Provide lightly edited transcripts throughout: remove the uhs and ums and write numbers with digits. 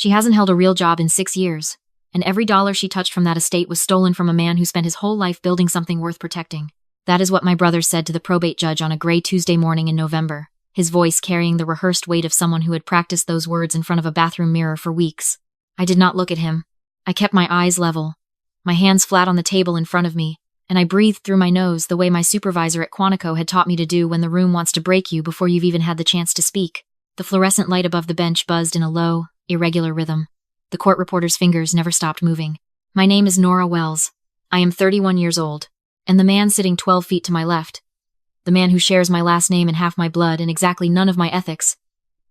She hasn't held a real job in 6 years, and every dollar she touched from that estate was stolen from a man who spent his whole life building something worth protecting. That is what my brother said to the probate judge on a gray Tuesday morning in November, his voice carrying the rehearsed weight of someone who had practiced those words in front of a bathroom mirror for weeks. I did not look at him. I kept my eyes level, my hands flat on the table in front of me, and I breathed through my nose the way my supervisor at Quantico had taught me to do when the room wants to break you before you've even had the chance to speak. The fluorescent light above the bench buzzed in a low, irregular rhythm. The court reporter's fingers never stopped moving. My name is Nora Wells. I am 31 years old, and the man sitting 12 feet to my left, the man who shares my last name and half my blood and exactly none of my ethics,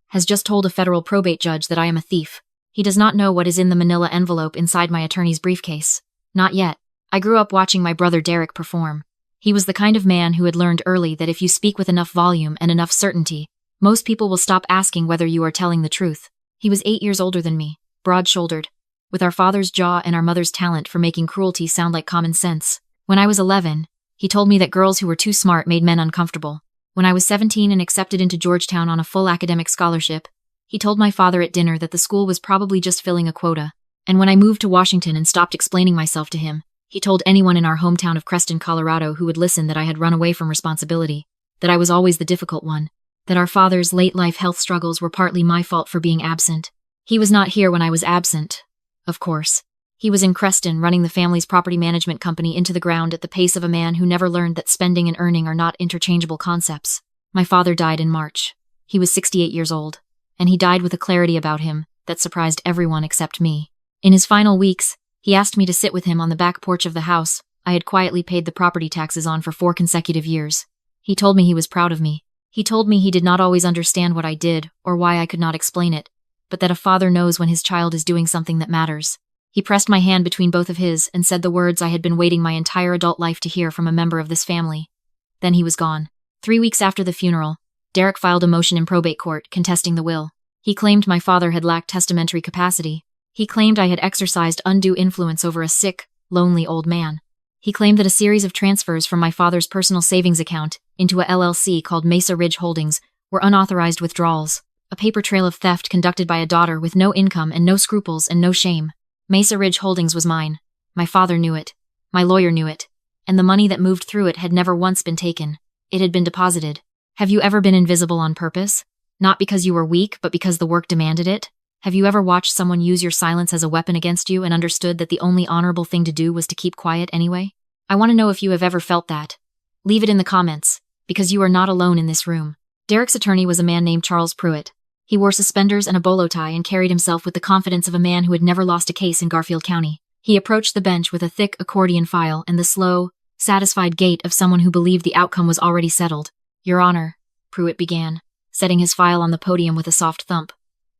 has just told a federal probate judge that I am a thief. He does not know what is in the manila envelope inside my attorney's briefcase. Not yet. I grew up watching my brother Derek perform. He was the kind of man who had learned early that if you speak with enough volume and enough certainty, most people will stop asking whether you are telling the truth. He was 8 years older than me, broad-shouldered, with our father's jaw and our mother's talent for making cruelty sound like common sense. When I was 11, he told me that girls who were too smart made men uncomfortable. When I was 17 and accepted into Georgetown on a full academic scholarship, he told my father at dinner that the school was probably just filling a quota. And when I moved to Washington and stopped explaining myself to him, he told anyone in our hometown of Creston, Colorado who would listen that I had run away from responsibility, that I was always the difficult one, that our father's late-life health struggles were partly my fault for being absent. He was not here when I was absent, of course. He was in Creston running the family's property management company into the ground at the pace of a man who never learned that spending and earning are not interchangeable concepts. My father died in March. He was 68 years old, and he died with a clarity about him that surprised everyone except me. In his final weeks, he asked me to sit with him on the back porch of the house I had quietly paid the property taxes on for 4 consecutive years. He told me he was proud of me. He told me he did not always understand what I did or why I could not explain it, but that a father knows when his child is doing something that matters. He pressed my hand between both of his and said the words I had been waiting my entire adult life to hear from a member of this family. Then he was gone. 3 weeks after the funeral, Derek filed a motion in probate court contesting the will. He claimed my father had lacked testamentary capacity. He claimed I had exercised undue influence over a sick, lonely old man. He claimed that a series of transfers from my father's personal savings account into a LLC called Mesa Ridge Holdings were unauthorized withdrawals, a paper trail of theft conducted by a daughter with no income and no scruples and no shame. Mesa Ridge Holdings was mine. My father knew it. My lawyer knew it. And the money that moved through it had never once been taken. It had been deposited. Have you ever been invisible on purpose? Not because you were weak, but because the work demanded it? Have you ever watched someone use your silence as a weapon against you and understood that the only honorable thing to do was to keep quiet anyway? I want to know if you have ever felt that. Leave it in the comments, because you are not alone in this room. Derek's attorney was a man named Charles Pruitt. He wore suspenders and a bolo tie and carried himself with the confidence of a man who had never lost a case in Garfield County. He approached the bench with a thick accordion file and the slow, satisfied gait of someone who believed the outcome was already settled. Your Honor, Pruitt began, setting his file on the podium with a soft thump.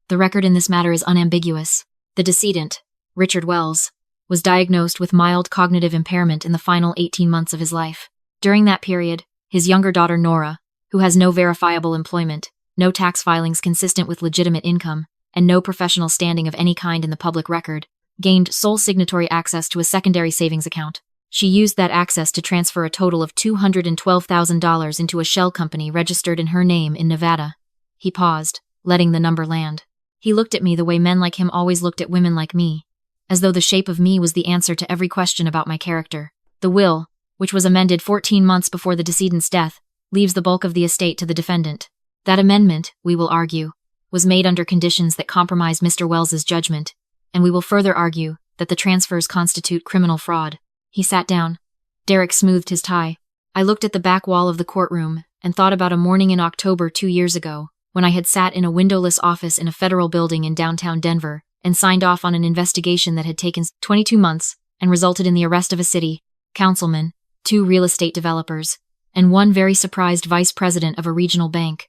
The record in this matter is unambiguous. The decedent, Richard Wells, was diagnosed with mild cognitive impairment in the final 18 months of his life. During that period, his younger daughter Nora, who has no verifiable employment, no tax filings consistent with legitimate income, and no professional standing of any kind in the public record, gained sole signatory access to a secondary savings account. She used that access to transfer a total of $212,000 into a shell company registered in her name in Nevada. He paused, letting the number land. He looked at me the way men like him always looked at women like me, as though the shape of me was the answer to every question about my character. The will, which was amended 14 months before the decedent's death, leaves the bulk of the estate to the defendant. That amendment, we will argue, was made under conditions that compromise Mr. Wells's judgment, and we will further argue that the transfers constitute criminal fraud. He sat down. Derek smoothed his tie. I looked at the back wall of the courtroom and thought about a morning in October 2 years ago, when I had sat in a windowless office in a federal building in downtown Denver and signed off on an investigation that had taken 22 months and resulted in the arrest of a city councilman, 2 real estate developers, and 1 very surprised vice president of a regional bank.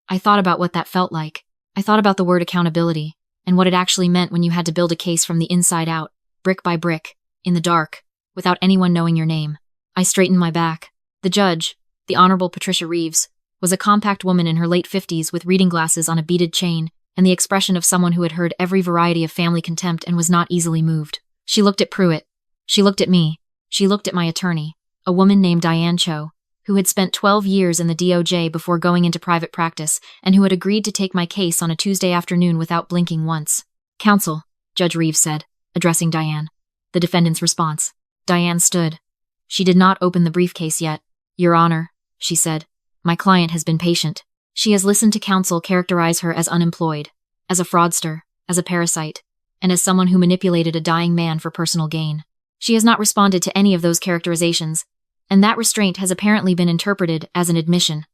I thought about what that felt like. I thought about the word accountability and what it actually meant when you had to build a case from the inside out, brick by brick, in the dark, without anyone knowing your name. I straightened my back. The judge, the Honorable Patricia Reeves, was a compact woman in her late 50s with reading glasses on a beaded chain and the expression of someone who had heard every variety of family contempt and was not easily moved. She looked at Pruitt. She looked at me. She looked at my attorney, a woman named Diane Cho, who had spent 12 years in the DOJ before going into private practice and who had agreed to take my case on a Tuesday afternoon without blinking once. Counsel, Judge Reeves said, addressing Diane. The defendant's response. Diane stood. She did not open the briefcase yet. Your Honor, she said, my client has been patient. She has listened to counsel characterize her as unemployed, as a fraudster, as a parasite, and as someone who manipulated a dying man for personal gain. She has not responded to any of those characterizations, and that restraint has apparently been interpreted as an admission.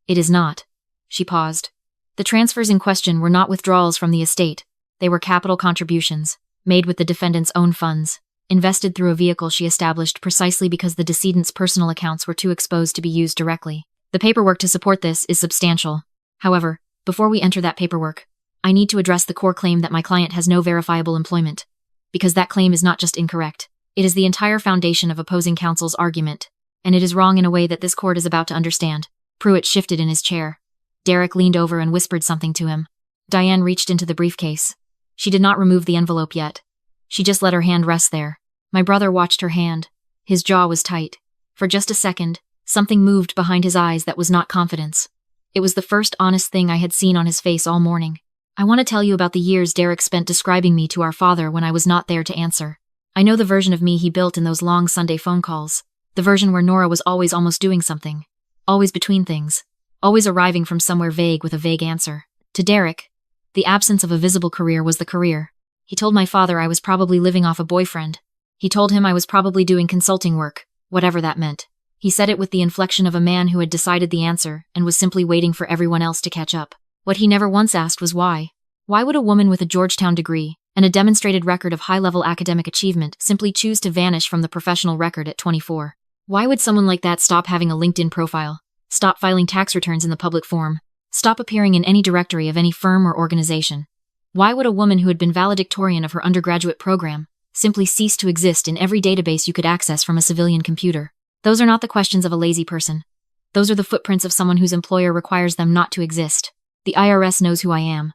It is not. She paused. The transfers in question were not withdrawals from the estate. They were capital contributions, made with the defendant's own funds, invested through a vehicle she established precisely because the decedent's personal accounts were too exposed to be used directly. The paperwork to support this is substantial. However, before we enter that paperwork, I need to address the core claim that my client has no verifiable employment. Because that claim is not just incorrect, it is the entire foundation of opposing counsel's argument, and it is wrong in a way that this court is about to understand. Pruitt shifted in his chair. Derek leaned over and whispered something to him. Diane reached into the briefcase. She did not remove the envelope yet. She just let her hand rest there. My brother watched her hand. His jaw was tight. For just a second, something moved behind his eyes that was not confidence. It was the first honest thing I had seen on his face all morning. I want to tell you about the years Derek spent describing me to our father when I was not there to answer. I know the version of me he built in those long Sunday phone calls. The version where Nora was always almost doing something. Always between things. Always arriving from somewhere vague with a vague answer. To Derek, the absence of a visible career was the career. He told my father I was probably living off a boyfriend. He told him I was probably doing consulting work, whatever that meant. He said it with the inflection of a man who had decided the answer and was simply waiting for everyone else to catch up. What he never once asked was why. Why would a woman with a Georgetown degree and a demonstrated record of high-level academic achievement simply choose to vanish from the professional record at 24? Why would someone like that stop having a LinkedIn profile, stop filing tax returns in the public forum, stop appearing in any directory of any firm or organization? Why would a woman who had been valedictorian of her undergraduate program simply cease to exist in every database you could access from a civilian computer? Those are not the questions of a lazy person. Those are the footprints of someone whose employer requires them not to exist. The IRS knows who I am.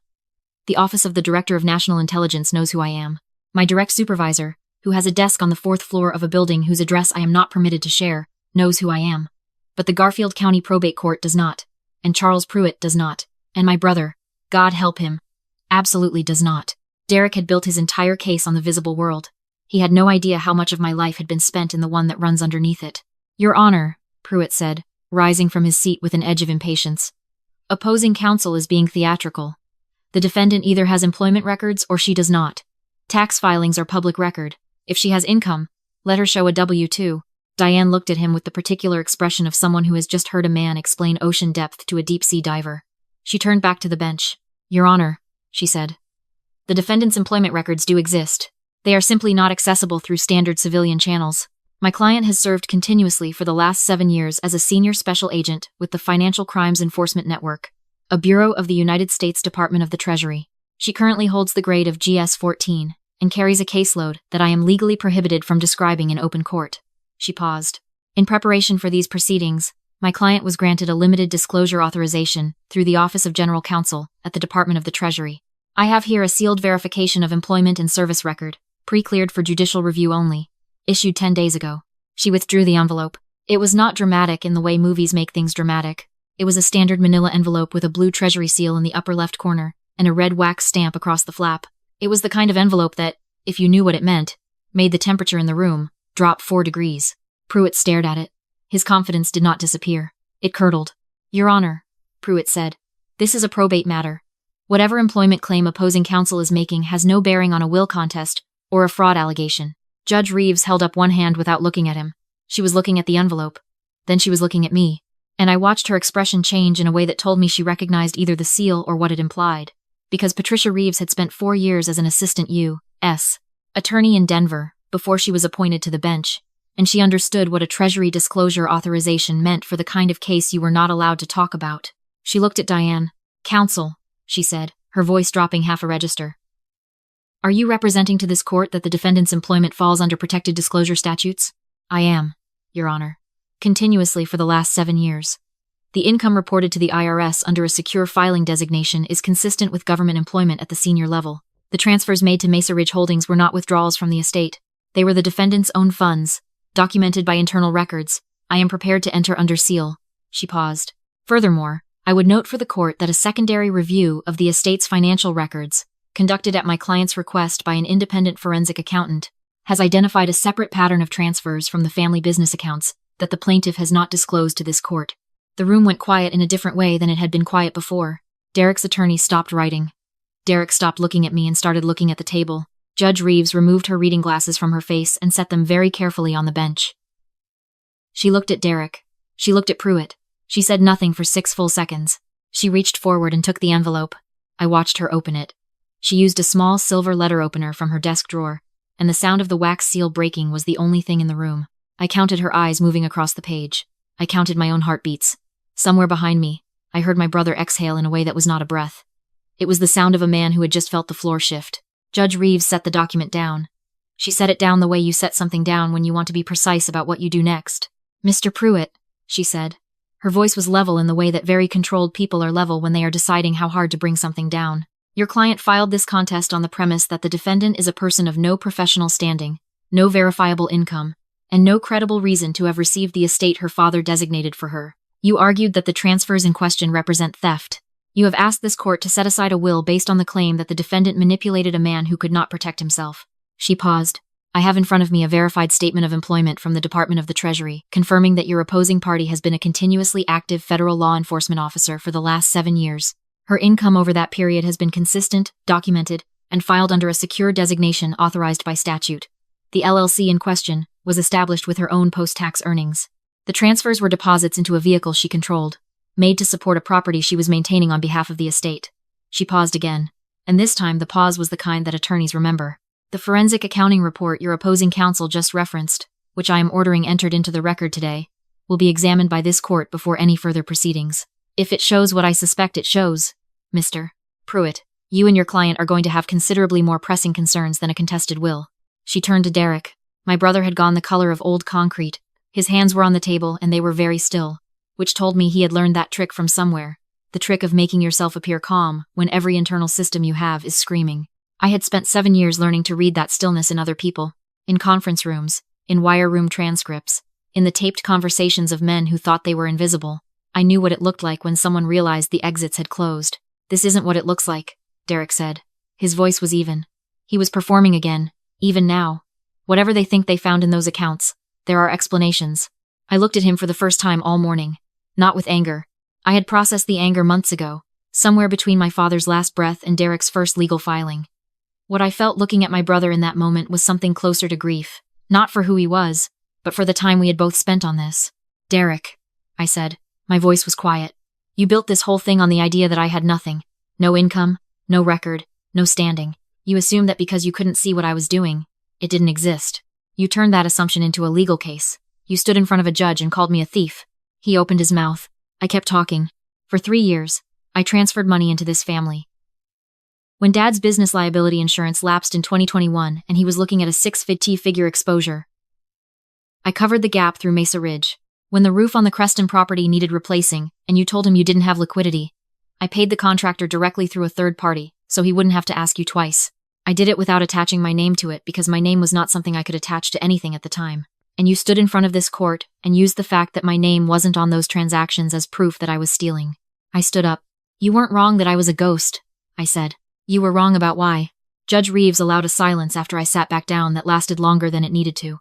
The Office of the Director of National Intelligence knows who I am. My direct supervisor, who has a desk on the 4th floor of a building whose address I am not permitted to share, knows who I am. But the Garfield County Probate Court does not. And Charles Pruitt does not. And my brother, God help him, absolutely does not. Derek had built his entire case on the visible world. He had no idea how much of my life had been spent in the one that runs underneath it. Your Honor, Pruitt said, rising from his seat with an edge of impatience. Opposing counsel is being theatrical. The defendant either has employment records or she does not. Tax filings are public record. If she has income, let her show a W-2. Diane looked at him with the particular expression of someone who has just heard a man explain ocean depth to a deep-sea diver. She turned back to the bench. Your Honor, she said. The defendant's employment records do exist. They are simply not accessible through standard civilian channels. My client has served continuously for the last 7 years as a senior special agent with the Financial Crimes Enforcement Network, a bureau of the United States Department of the Treasury. She currently holds the grade of GS-14 and carries a caseload that I am legally prohibited from describing in open court. She paused. In preparation for these proceedings, my client was granted a limited disclosure authorization through the Office of General Counsel at the Department of the Treasury. I have here a sealed verification of employment and service record, pre-cleared for judicial review only, issued 10 days ago. She withdrew the envelope. It was not dramatic in the way movies make things dramatic. It was a standard manila envelope with a blue Treasury seal in the upper left corner and a red wax stamp across the flap. It was the kind of envelope that, if you knew what it meant, made the temperature in the room drop 4 degrees. Pruitt stared at it. His confidence did not disappear. It curdled. Your Honor, Pruitt said, this is a probate matter. Whatever employment claim opposing counsel is making has no bearing on a will contest or a fraud allegation. Judge Reeves held up one hand without looking at him. She was looking at the envelope. Then she was looking at me. And I watched her expression change in a way that told me she recognized either the seal or what it implied. Because Patricia Reeves had spent 4 years as an assistant U.S. attorney in Denver before she was appointed to the bench, and she understood what a Treasury disclosure authorization meant for the kind of case you were not allowed to talk about. She looked at Diane. Counsel, she said, her voice dropping half a register. Are you representing to this court that the defendant's employment falls under protected disclosure statutes? I am, Your Honor. Continuously for the last 7 years. The income reported to the IRS under a secure filing designation is consistent with government employment at the senior level. The transfers made to Mesa Ridge Holdings were not withdrawals from the estate. They were the defendant's own funds, documented by internal records. I am prepared to enter under seal. She paused. Furthermore, I would note for the court that a secondary review of the estate's financial records conducted at my client's request by an independent forensic accountant, has identified a separate pattern of transfers from the family business accounts that the plaintiff has not disclosed to this court. The room went quiet in a different way than it had been quiet before. Derek's attorney stopped writing. Derek stopped looking at me and started looking at the table. Judge Reeves removed her reading glasses from her face and set them very carefully on the bench. She looked at Derek. She looked at Pruitt. She said nothing for 6 full seconds. She reached forward and took the envelope. I watched her open it. She used a small silver letter opener from her desk drawer, and the sound of the wax seal breaking was the only thing in the room. I counted her eyes moving across the page. I counted my own heartbeats. Somewhere behind me, I heard my brother exhale in a way that was not a breath. It was the sound of a man who had just felt the floor shift. Judge Reeves set the document down. She set it down the way you set something down when you want to be precise about what you do next. "Mr. Pruitt," she said. Her voice was level in the way that very controlled people are level when they are deciding how hard to bring something down. "Your client filed this contest on the premise that the defendant is a person of no professional standing, no verifiable income, and no credible reason to have received the estate her father designated for her. You argued that the transfers in question represent theft. You have asked this court to set aside a will based on the claim that the defendant manipulated a man who could not protect himself." She paused. "I have in front of me a verified statement of employment from the Department of the Treasury, confirming that your opposing party has been a continuously active federal law enforcement officer for the last 7 years. Her income over that period has been consistent, documented, and filed under a secure designation authorized by statute. The LLC in question was established with her own post-tax earnings. The transfers were deposits into a vehicle she controlled, made to support a property she was maintaining on behalf of the estate." She paused again, and this time the pause was the kind that attorneys remember. "The forensic accounting report your opposing counsel just referenced, which I am ordering entered into the record today, will be examined by this court before any further proceedings. If it shows what I suspect it shows, Mr. Pruitt, you and your client are going to have considerably more pressing concerns than a contested will." She turned to Derek. My brother had gone the color of old concrete. His hands were on the table and they were very still, which told me he had learned that trick from somewhere, the trick of making yourself appear calm when every internal system you have is screaming. I had spent 7 years learning to read that stillness in other people, in conference rooms, in wire room transcripts, in the taped conversations of men who thought they were invisible. I knew what it looked like when someone realized the exits had closed. "This isn't what it looks like," Derek said. His voice was even. He was performing again, even now. "Whatever they think they found in those accounts, there are explanations." I looked at him for the first time all morning. Not with anger. I had processed the anger months ago, somewhere between my father's last breath and Derek's first legal filing. What I felt looking at my brother in that moment was something closer to grief, not for who he was, but for the time we had both spent on this. "Derek," I said. My voice was quiet. "You built this whole thing on the idea that I had nothing. No income, no record, no standing. You assumed that because you couldn't see what I was doing, it didn't exist. You turned that assumption into a legal case. You stood in front of a judge and called me a thief." He opened his mouth. I kept talking. "For 3 years, I transferred money into this family. When Dad's business liability insurance lapsed in 2021 and he was looking at a 6-figure exposure, I covered the gap through Mesa Ridge. When the roof on the Creston property needed replacing and you told him you didn't have liquidity, I paid the contractor directly through a third party so he wouldn't have to ask you twice. I did it without attaching my name to it because my name was not something I could attach to anything at the time. And you stood in front of this court and used the fact that my name wasn't on those transactions as proof that I was stealing." I stood up. "You weren't wrong that I was a ghost," I said. "You were wrong about why." Judge Reeves allowed a silence after I sat back down that lasted longer than it needed to.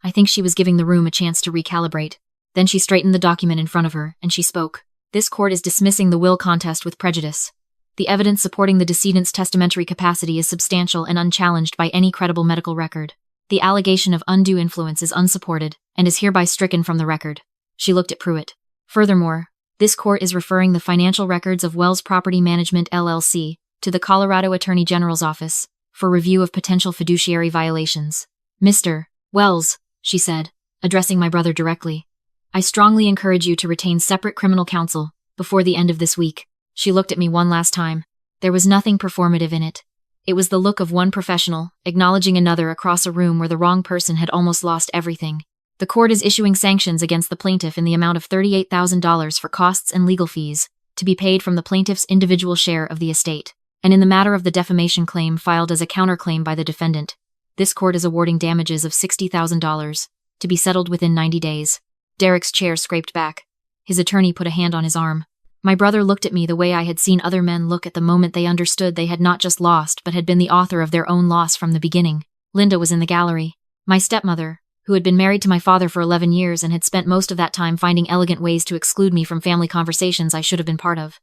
I think she was giving the room a chance to recalibrate. Then she straightened the document in front of her, and she spoke. "This court is dismissing the will contest with prejudice. The evidence supporting the decedent's testamentary capacity is substantial and unchallenged by any credible medical record. The allegation of undue influence is unsupported and is hereby stricken from the record." She looked at Pruitt. "Furthermore, this court is referring the financial records of Wells Property Management LLC to the Colorado Attorney General's office for review of potential fiduciary violations. Mr. Wells," she said, addressing my brother directly, "I strongly encourage you to retain separate criminal counsel before the end of this week." She looked at me one last time. There was nothing performative in it. It was the look of one professional acknowledging another across a room where the wrong person had almost lost everything. "The court is issuing sanctions against the plaintiff in the amount of $38,000 for costs and legal fees to be paid from the plaintiff's individual share of the estate. And in the matter of the defamation claim filed as a counterclaim by the defendant, this court is awarding damages of $60,000 to be settled within 90 days. Derek's chair scraped back. His attorney put a hand on his arm. My brother looked at me the way I had seen other men look at the moment they understood they had not just lost but had been the author of their own loss from the beginning. Linda was in the gallery. My stepmother, who had been married to my father for 11 years and had spent most of that time finding elegant ways to exclude me from family conversations I should have been part of.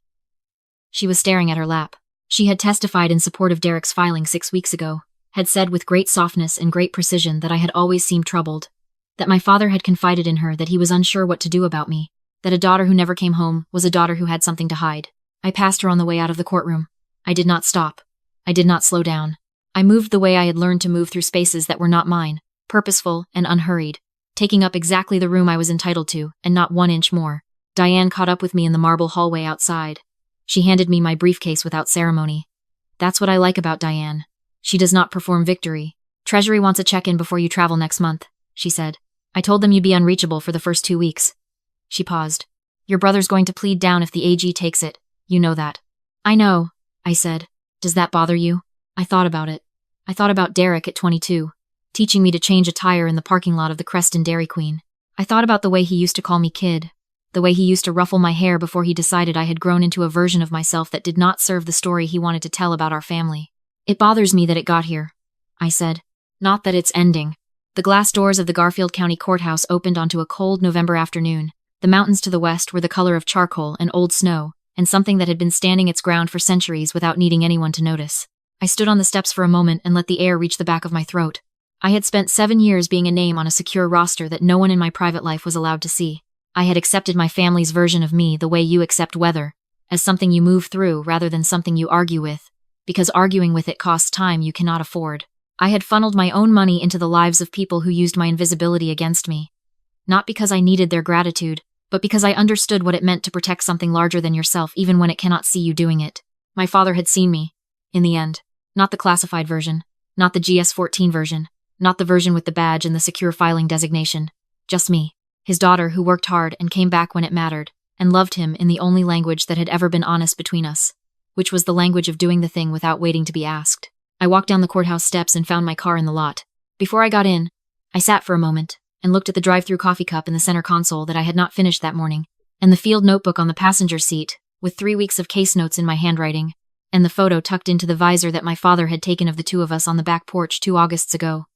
She was staring at her lap. She had testified in support of Derek's filing 6 weeks ago, had said with great softness and great precision that I had always seemed troubled, that my father had confided in her that he was unsure what to do about me, that a daughter who never came home was a daughter who had something to hide. I passed her on the way out of the courtroom. I did not stop. I did not slow down. I moved the way I had learned to move through spaces that were not mine, purposeful and unhurried, taking up exactly the room I was entitled to, and not 1 inch more. Diane caught up with me in the marble hallway outside. She handed me my briefcase without ceremony. That's what I like about Diane. She does not perform victory. Treasury wants a check-in before you travel next month, she said. I told them you'd be unreachable for the first 2 weeks. She paused. Your brother's going to plead down if the AG takes it. You know that. I know, I said. Does that bother you? I thought about it. I thought about Derek at 22, teaching me to change a tire in the parking lot of the Creston Dairy Queen. I thought about the way he used to call me kid, the way he used to ruffle my hair before he decided I had grown into a version of myself that did not serve the story he wanted to tell about our family. It bothers me that it got here, I said. Not that it's ending. The glass doors of the Garfield County Courthouse opened onto a cold November afternoon. The mountains to the west were the color of charcoal and old snow, and something that had been standing its ground for centuries without needing anyone to notice. I stood on the steps for a moment and let the air reach the back of my throat. I had spent 7 years being a name on a secure roster that no one in my private life was allowed to see. I had accepted my family's version of me the way you accept weather, as something you move through rather than something you argue with, because arguing with it costs time you cannot afford. I had funneled my own money into the lives of people who used my invisibility against me. Not because I needed their gratitude, but because I understood what it meant to protect something larger than yourself even when it cannot see you doing it. My father had seen me, in the end. Not the classified version, not the GS-14 version, not the version with the badge and the secure filing designation. Just me, his daughter who worked hard and came back when it mattered, and loved him in the only language that had ever been honest between us, which was the language of doing the thing without waiting to be asked. I walked down the courthouse steps and found my car in the lot. Before I got in, I sat for a moment and looked at the drive-through coffee cup in the center console that I had not finished that morning, and the field notebook on the passenger seat, with 3 weeks of case notes in my handwriting, and the photo tucked into the visor that my father had taken of the two of us on the back porch 2 Augusts ago.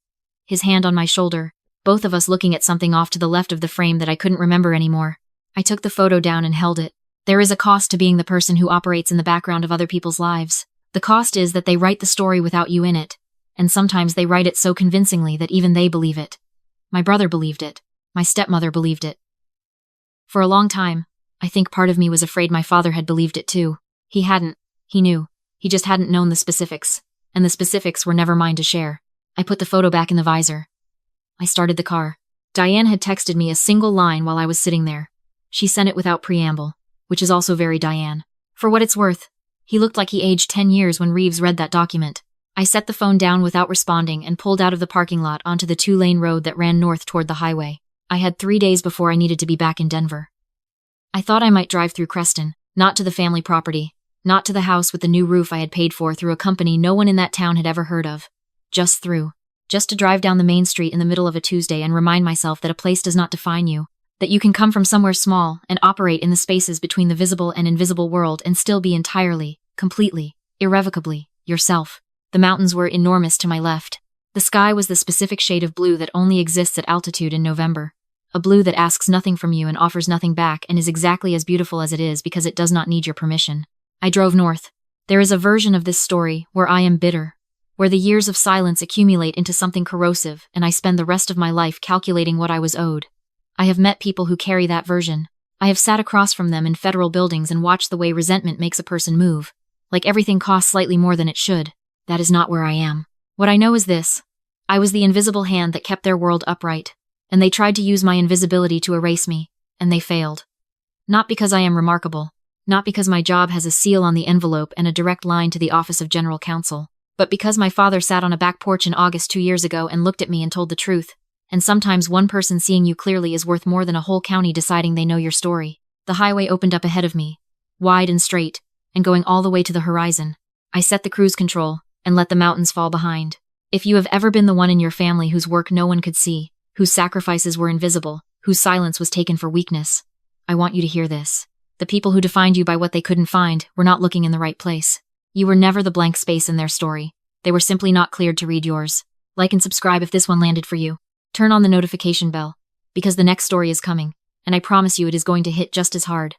His hand on my shoulder, both of us looking at something off to the left of the frame that I couldn't remember anymore. I took the photo down and held it. There is a cost to being the person who operates in the background of other people's lives. The cost is that they write the story without you in it, and sometimes they write it so convincingly that even they believe it. My brother believed it. My stepmother believed it. For a long time, I think part of me was afraid my father had believed it too. He hadn't. He knew. He just hadn't known the specifics, and the specifics were never mine to share. I put the photo back in the visor. I started the car. Diane had texted me a single line while I was sitting there. She sent it without preamble, which is also very Diane. For what it's worth, he looked like he aged 10 years when Reeves read that document. I set the phone down without responding and pulled out of the parking lot onto the 2-lane road that ran north toward the highway. I had 3 days before I needed to be back in Denver. I thought I might drive through Creston, not to the family property, not to the house with the new roof I had paid for through a company no one in that town had ever heard of. Just through. Just to drive down the main street in the middle of a Tuesday and remind myself that a place does not define you, that you can come from somewhere small and operate in the spaces between the visible and invisible world and still be entirely, completely, irrevocably, yourself. The mountains were enormous to my left. The sky was the specific shade of blue that only exists at altitude in November. A blue that asks nothing from you and offers nothing back and is exactly as beautiful as it is because it does not need your permission. I drove north. There is a version of this story where I am bitter, where the years of silence accumulate into something corrosive and I spend the rest of my life calculating what I was owed. I have met people who carry that version. I have sat across from them in federal buildings and watched the way resentment makes a person move. Like everything costs slightly more than it should. That is not where I am. What I know is this. I was the invisible hand that kept their world upright, and they tried to use my invisibility to erase me, and they failed. Not because I am remarkable, not because my job has a seal on the envelope and a direct line to the office of general counsel, but because my father sat on a back porch in August 2 years ago and looked at me and told the truth, and sometimes one person seeing you clearly is worth more than a whole county deciding they know your story. The highway opened up ahead of me, wide and straight, and going all the way to the horizon. I set the cruise control, and let the mountains fall behind. If you have ever been the one in your family whose work no one could see, whose sacrifices were invisible, whose silence was taken for weakness, I want you to hear this. The people who defined you by what they couldn't find were not looking in the right place. You were never the blank space in their story. They were simply not cleared to read yours. Like and subscribe if this one landed for you. Turn on the notification bell, because the next story is coming, and I promise you it is going to hit just as hard.